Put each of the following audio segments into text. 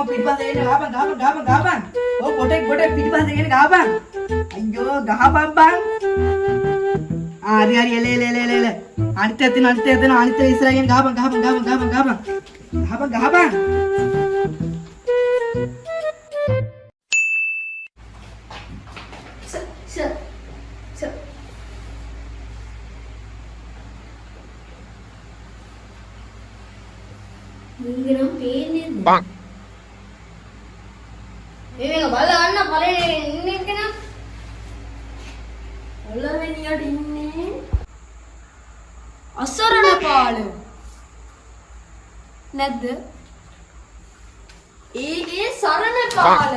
පිටිපස්සේ එන්න ගහපන්. ඔව් පොටෙක් පිටිපස්සේ එන්න ගහපන්. අයියෝ ගහපන් බං. හරි එල. අනිත් ඉස්සරහින් ගහපන්. ගහපන්. Mungkin pinin. Bang. Ini nggak bala anak paling ini kena. Bala ini ada ini. Asarana paal. Nada. Ini sarana paal.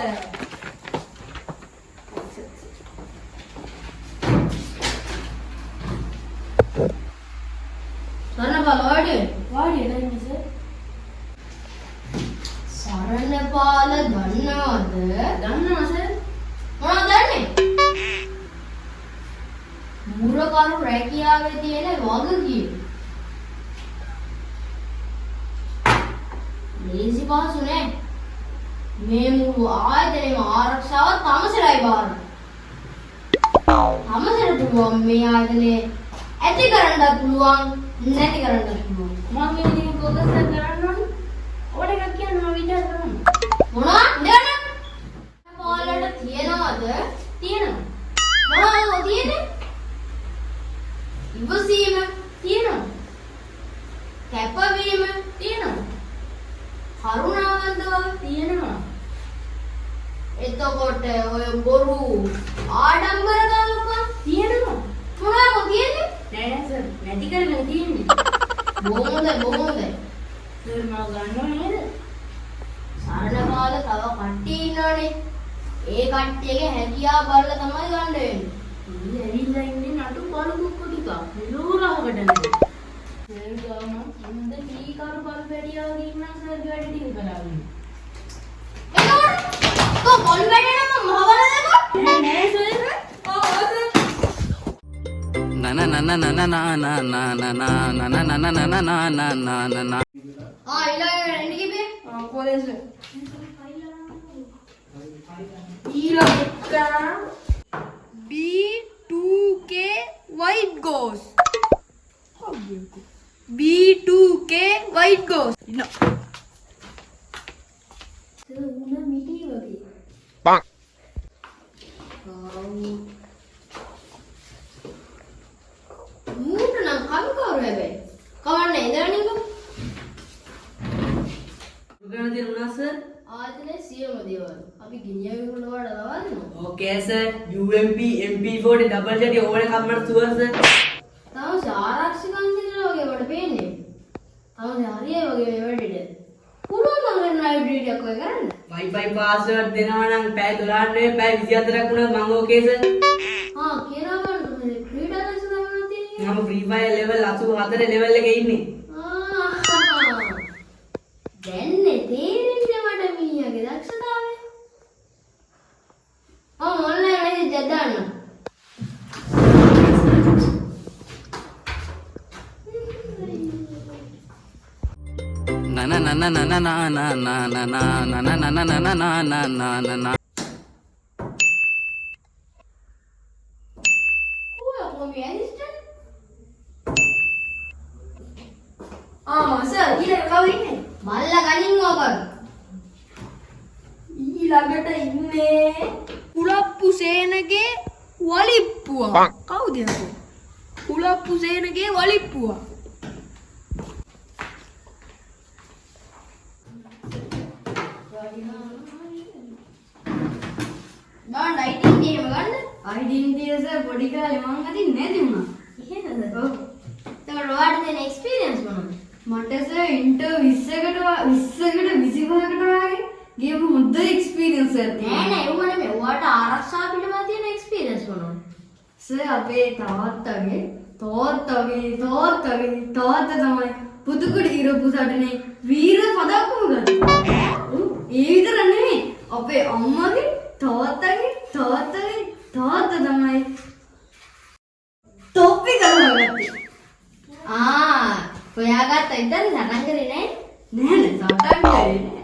Sarana paal wadi nani sir. Saranapala දන්නවද? දන්නවා සර්. මොනවද දන්නේ? මුරකරු රැකියාවේ තියෙන වගකීම්. ලේසි පහසු නෑ. මේ මුළු ආයතනයේම ආරක්ෂාව තමසරයි බාර. තමසර පුළුවන් මේ ආයතනේ ඇති කරන්නත් පුළුවන් නැති කරන්නත් පුළුවන්. මම මේ කොහොමද කරන්න ඕනේ? ඔඩ එකක් කියන්න මම විචාර කරනවා. මොනවද? නේද? පාලට තියනවද? තියෙනවා. මොනවද තියෙන්නේ? ඉවසීම තියෙනවා. කැපවීම තියෙනවා. කරුණාවන්තව තියෙනවා. එතකොට ඔය බොරු ආඩම්බරකම් තියෙනවා. මොනවද තියෙන්නේ? නෑ සර්. නැති කරගෙන තියෙන්නේ. බොහොමද? සර් මම ගන්නව නේද? සරණපාල තව කට්ටිය ඉන්නවනේ. ඒ කට්ටියගේ හැකියාව බලලා තමයි ගන්න වෙන්නේ. ඉතින් ඇවිල්ලා ඉන්නේ නටු බලු කුක්කු ටික. මෙලෝරහකට නේද? සර් ගාම ඉන්න කී කරු බල් වැඩියා ගින්න සර් වැඩි ටික කරාගෙන. එතකොට කො බල් වැඩි නම් මහවල දෙකෝ? නෑ sir. B2K white goes. B2K white goes. No. Una miti wage. Bang. මූට නම් කවි කවුරු හැබැයි කවන්නේ ඉඳලානිකෝ උගන දෙන්න උනා සර් ආයතනයේ සියම දේවල් අපි ගිනියවි වල වඩා දවා දෙනවා okay sir UMP MP40 double ජැටි ඕන එකක් මට සුවර් සර් තාම ආරක්ෂක අංශිකලා වගේ මට පේන්නේ තාම හරියයි වගේ මේ වැඩේට පුළුවන් නම් වෙන ලයිබ්‍රරි එකක් ඔය කරන්න Wi-Fi password දෙනවා නම් පැය 12 නෙවෙයි පැය 24ක් වුණත් මම ඕකේ සර් කියනවා මම මම free fire level 84 level එකේ ඉන්නේ. දැන්නේ තේරෙන්නේ මට මීයාගේ දක්ෂතාවය. ඔන්ලයින් මැසේජ් දාන්න. සර් ඊළඟ කවුද ඉන්නේ? මල්ලා ගනින් ඕකන්. ඊළඟට ඉන්නේ කුලප්පු සේනගේ වලිප්පුවා. කවුද යකෝ? කුලප්පු සේනගේ වලිප්පුවා. ඩොන්ට් අයිඩෙන්ටිටි එක ගන්න. අයිඩෙන්ටිටි එක සර් පොඩි කාලේ මං අදින් නැති වුණා. එහෙමද? ඔව්. ඒතකොට ඔයාලට තියෙන එක්ස්පීරියන්ස් මොනවද? මට සර් ඉන්ටර් 20කට 25කට වගේ ගියපු හොඳ එක්ස්පීරියන්ස් එකක් තියෙනවා. නෑ ඒව නෙමෙයි. ඔයාලට ආරක්ෂා පිළිබඳ තියෙන එක්ස්පීරියන්ස් මොනවද? සර් අපේ තාත්තගේ තමයි පුදුකුඩි ඉරපු සටනේ වීර පදක්කම ගත්තා. ඒ විතර නෙමෙයි. අපේ අම්මගේ තාත්තගේ තමයි තොප්පි කරලා ගත්තේ. හොයාගත්තා ඉතින් සටන් කරේ නෑ. නෑ සටන් කරේ නෑ.